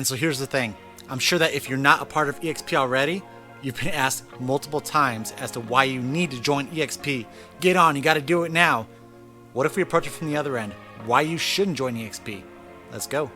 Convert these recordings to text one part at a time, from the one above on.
And so here's the thing. I'm sure that if you're not a part of EXP already, you've been asked multiple times as to why you need to join EXP. Get on, you got to do it now. What if we approach it from the other end? Why you shouldn't join EXP? Let's go.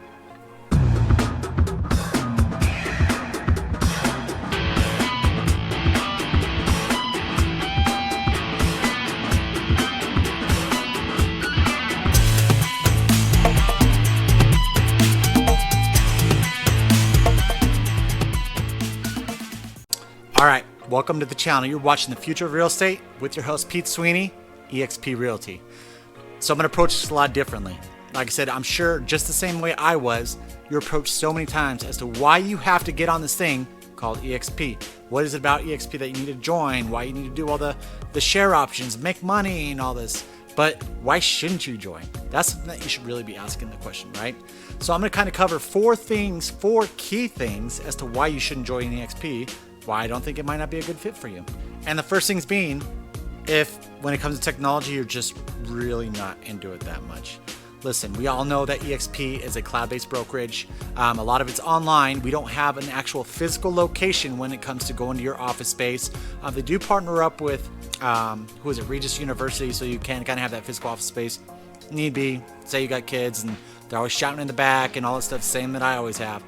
Alright, welcome to the channel. You're watching The Future of Real Estate with your host Pete Sweeney, EXP Realty. So I'm going to approach this a lot differently. Like I said, I'm sure just the same way I was, you're approached so many times as to why you have to get on this thing called EXP. What is it about EXP that you need to join? Why you need to do all the share options, make money and all this. But why shouldn't you join? That's something that you should really be asking the question, right? So I'm going to kind of cover four key things as to why you shouldn't join EXP, why I don't think it might not be a good fit for you. And the first things being, if when it comes to technology, you're just really not into it that much. Listen, we all know that EXP is a cloud-based brokerage. A lot of it's online. We don't have an actual physical location when it comes to going to your office space. They do partner up with, Regis University, so you can kind of have that physical office space. Need be, say you got kids and they're always shouting in the back and all that stuff, same that I always have.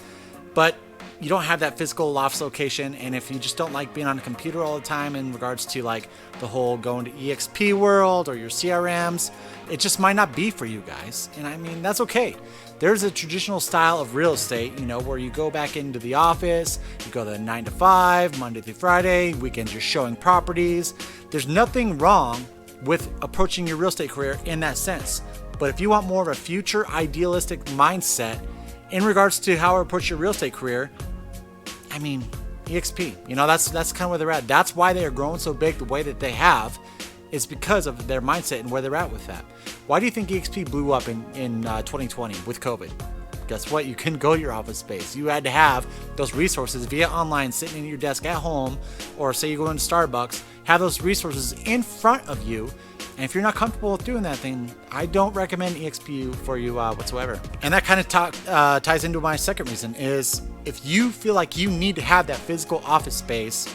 But you don't have that physical office location, and if you just don't like being on a computer all the time in regards to like the whole going to EXP world or your CRMs, it just might not be for you guys. And I mean, that's okay. There's a traditional style of real estate, where you go back into the office, you go the 9 to 5, Monday through Friday, weekends you're showing properties. There's nothing wrong with approaching your real estate career in that sense. But if you want more of a future idealistic mindset in regards to how I approach your real estate career, I mean, EXP, that's kind of where they're at. That's why they are growing so big the way that they have, is because of their mindset and where they're at with that. Why do you think EXP blew up in 2020 with COVID? Guess what? You couldn't go to your office space. You had to have those resources via online, sitting in your desk at home, or say you go into Starbucks, have those resources in front of you. And if you're not comfortable with doing that thing, I don't recommend EXP for you whatsoever. And that kind of ties into my second reason is, if you feel like you need to have that physical office space,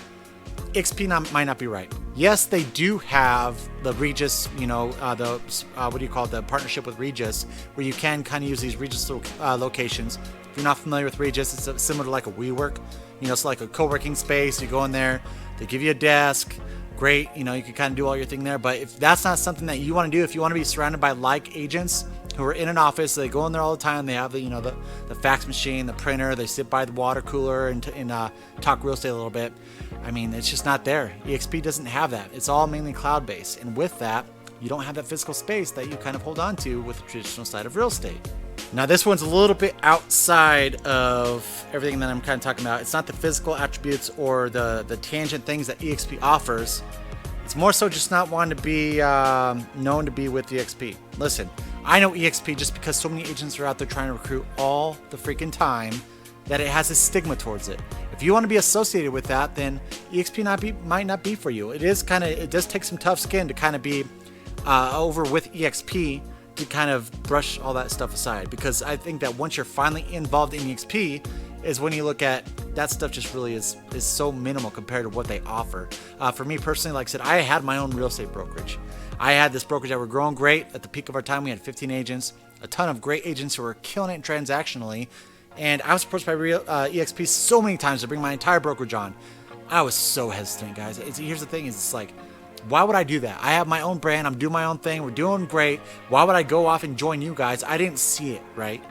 EXP might not be right. Yes, they do have the Regis, the partnership with Regis, where you can kind of use these Regis locations. If you're not familiar with Regis, it's similar to like a WeWork. It's like a co-working space. You go in there, they give you a desk. Great, you can kind of do all your thing there. But if that's not something that you want to do, if you want to be surrounded by like agents who are in an office, they go in there all the time, they have the fax machine, the printer, they sit by the water cooler and talk real estate a little bit. I mean, it's just not there. EXP doesn't have that. It's all mainly cloud-based. And with that, you don't have that physical space that you kind of hold on to with the traditional side of real estate. Now, this one's a little bit outside of everything that I'm kind of talking about. It's not the physical attributes or the tangent things that EXP offers. It's more so just not wanting to be known to be with EXP. Listen, I know EXP just because so many agents are out there trying to recruit all the freaking time that it has a stigma towards it. If you want to be associated with that, then EXP might not be for you. It does take some tough skin to kind of be over with EXP, to kind of brush all that stuff aside, because I think that once you're finally involved in EXP is when you look at that stuff just really is so minimal compared to what they offer. For me personally, like I said, I had my own real estate brokerage. I had this brokerage that were growing great. At the peak of our time, we had 15 agents, a ton of great agents who were killing it transactionally. And I was approached by EXP so many times to bring my entire brokerage on. I was so hesitant, guys. Here's the thing, is it's like, why would I do that? I have my own brand. I'm doing my own thing. We're doing great. Why would I go off and join you guys? I didn't see it, right?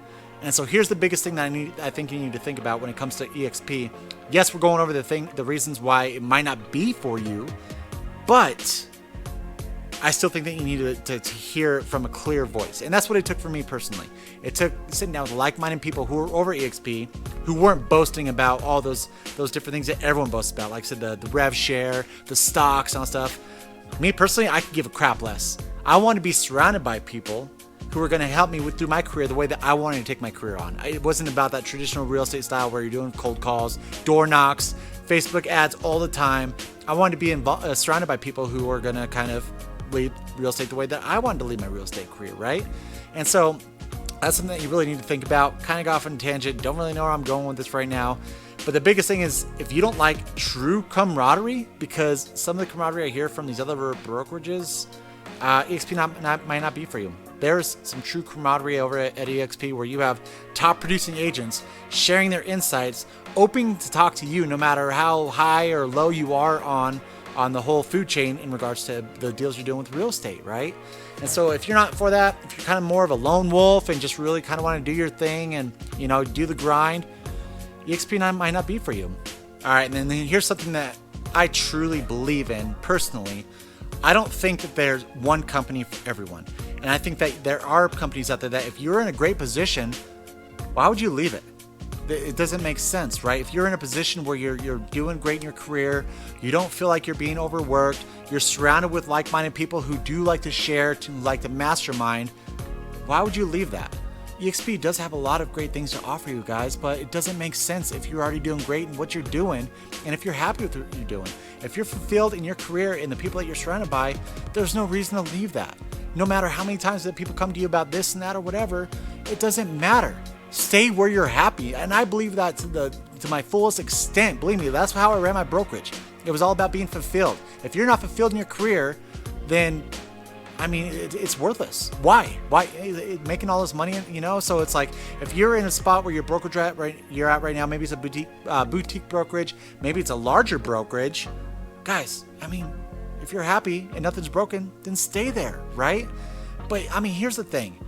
And so here's the biggest thing that I think you need to think about when it comes to EXP. Yes, we're going over the reasons why it might not be for you, but I still think that you need to hear it from a clear voice. And that's what it took for me personally. It took sitting down with like-minded people who were over EXP, who weren't boasting about all those different things that everyone boasts about. Like I said, the rev share, the stocks, and all that stuff. Me personally, I could give a crap less. I want to be surrounded by people who are going to help me through my career the way that I wanted to take my career on. It wasn't about that traditional real estate style where you're doing cold calls, door knocks, Facebook ads all the time. I wanted to be surrounded by people who are going to kind of lead real estate the way that I wanted to lead my real estate career, right? And so That's something that you really need to think about. Kind of got off on a tangent. Don't really know where I'm going with this right now. But the biggest thing is, if you don't like true camaraderie, because some of the camaraderie I hear from these other brokerages, EXP might not be for you. There's some true camaraderie over at EXP where you have top producing agents sharing their insights, open to talk to you no matter how high or low you are on the whole food chain in regards to the deals you're doing with real estate, right? And so if you're not for that, if you're kind of more of a lone wolf and just really kind of want to do your thing and, you know, do the grind, EXP might not be for you. All right, and then here's something that I truly believe in personally. I don't think that there's one company for everyone. And I think that there are companies out there that if you're in a great position, why would you leave it? It doesn't make sense, right? If you're in a position where you're doing great in your career, you don't feel like you're being overworked, you're surrounded with like-minded people who do like to share, to like to mastermind, why would you leave that? EXP does have a lot of great things to offer you guys, but it doesn't make sense if you're already doing great in what you're doing and if you're happy with what you're doing. If you're fulfilled in your career and the people that you're surrounded by, there's no reason to leave that. No matter how many times that people come to you about this and that or whatever, it doesn't matter. Stay where you're happy. And I believe that to my fullest extent. Believe me, that's how I ran my brokerage. It was all about being fulfilled. If you're not fulfilled in your career, then I mean, it's worthless. Why making all this money, you know? So it's like, if you're in a spot where your brokerage you're at right now, maybe it's a boutique brokerage, maybe it's a larger brokerage, guys, I mean, if you're happy and nothing's broken, then stay there, right? But I mean, here's the thing.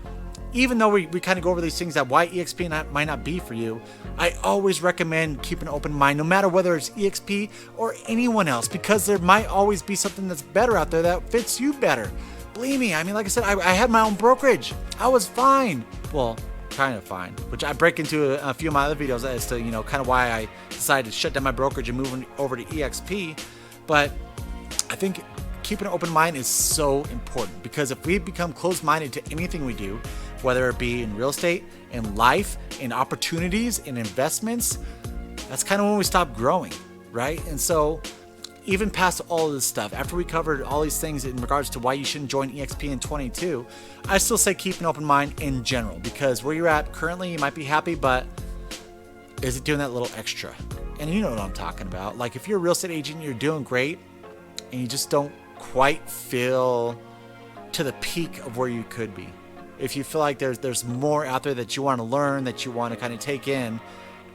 Even though we kind of go over these things that why EXP might not be for you, I always recommend keeping an open mind, no matter whether it's EXP or anyone else, because there might always be something that's better out there that fits you better. Believe me, I mean, like I said, I had my own brokerage. I was fine. Well, kind of fine, which I break into a few of my other videos as to, you know, kind of why I decided to shut down my brokerage and move over to EXP. But I think keeping an open mind is so important, because if we become closed-minded to anything we do, whether it be in real estate, in life, in opportunities, in investments, that's kind of when we stop growing, right? And so even past all of this stuff, after we covered all these things in regards to why you shouldn't join EXP in 22, I still say keep an open mind in general, because where you're at currently, you might be happy, but is it doing that little extra? And you know what I'm talking about. Like, if you're a real estate agent, you're doing great, and you just don't quite feel to the peak of where you could be. If you feel like there's more out there that you want to learn, that you want to kind of take in,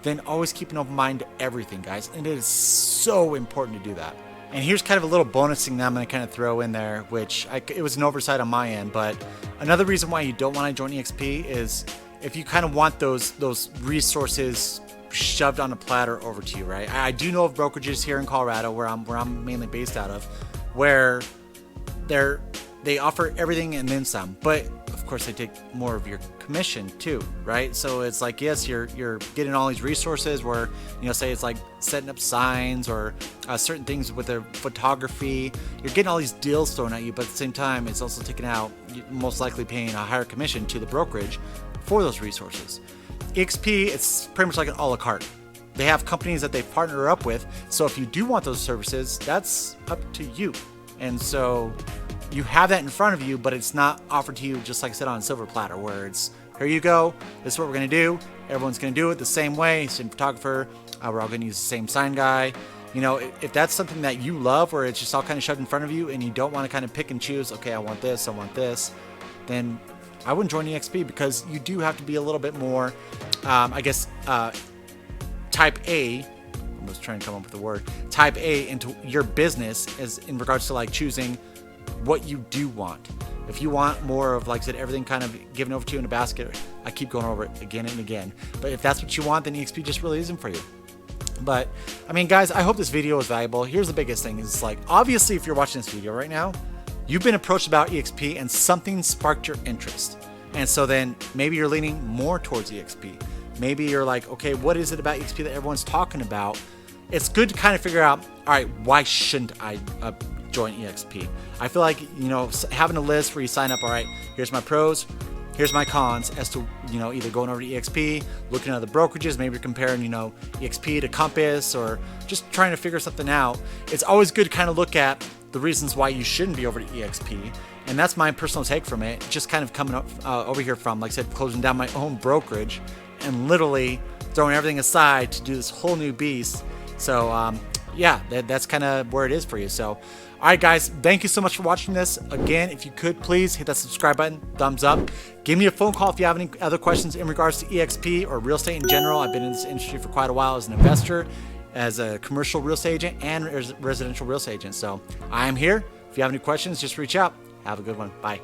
then always keep an open mind to everything, guys. And it is so important to do that. And here's kind of a little bonus thing that I'm going to kind of throw in there, which it was an oversight on my end. But another reason why you don't want to join EXP is if you kind of want those resources shoved on a platter over to you, right? I do know of brokerages here in Colorado, where I'm mainly based out of, where they offer everything and then some, but of course they take more of your commission too, right? So it's like, yes, you're getting all these resources where, you know, say it's like setting up signs or certain things with their photography. You're getting all these deals thrown at you, but at the same time, it's also taking out, most likely paying a higher commission to the brokerage for those resources. EXP, it's pretty much like an a la carte. They have companies that they partner up with, so if you do want those services, that's up to you. And so you have that in front of you, but it's not offered to you, just like I said, on a silver platter, where it's, here you go, this is what we're going to do, everyone's going to do it the same way, same photographer, we're all going to use the same sign guy. You know, if that's something that you love, where it's just all kind of shoved in front of you and you don't want to kind of pick and choose, okay, I want this, then I wouldn't join EXP, because you do have to be a little bit more, I guess, type A. I was trying to come up with the word type A into your business, as in regards to like choosing what you do want. If you want more of, like I said, everything kind of given over to you in a basket, I keep going over it again and again. But if that's what you want, then EXP just really isn't for you. But I mean, guys, I hope this video was valuable. Here's the biggest thing is, like, obviously if you're watching this video right now, you've been approached about EXP and something sparked your interest. And so then maybe you're leaning more towards EXP. Maybe you're like, okay, what is it about EXP that everyone's talking about? It's good to kind of figure out, all right, why shouldn't I join EXP? I feel like, you know, having a list where you sign up, all right, here's my pros, here's my cons, as to, you know, either going over to EXP, looking at other brokerages, maybe comparing, you know, EXP to Compass, or just trying to figure something out. It's always good to kind of look at the reasons why you shouldn't be over to EXP. And that's my personal take from it. Just kind of coming up over here from, like I said, closing down my own brokerage and literally throwing everything aside to do this whole new beast. So yeah, that's kind of where it is for you. So all right, guys, thank you so much for watching this. Again, if you could please hit that subscribe button, thumbs up, give me a phone call if you have any other questions in regards to EXP or real estate in general. I've been in this industry for quite a while as an investor, as a commercial real estate agent, and residential real estate agent. So I am here. If you have any questions, just reach out. Have a good one. Bye.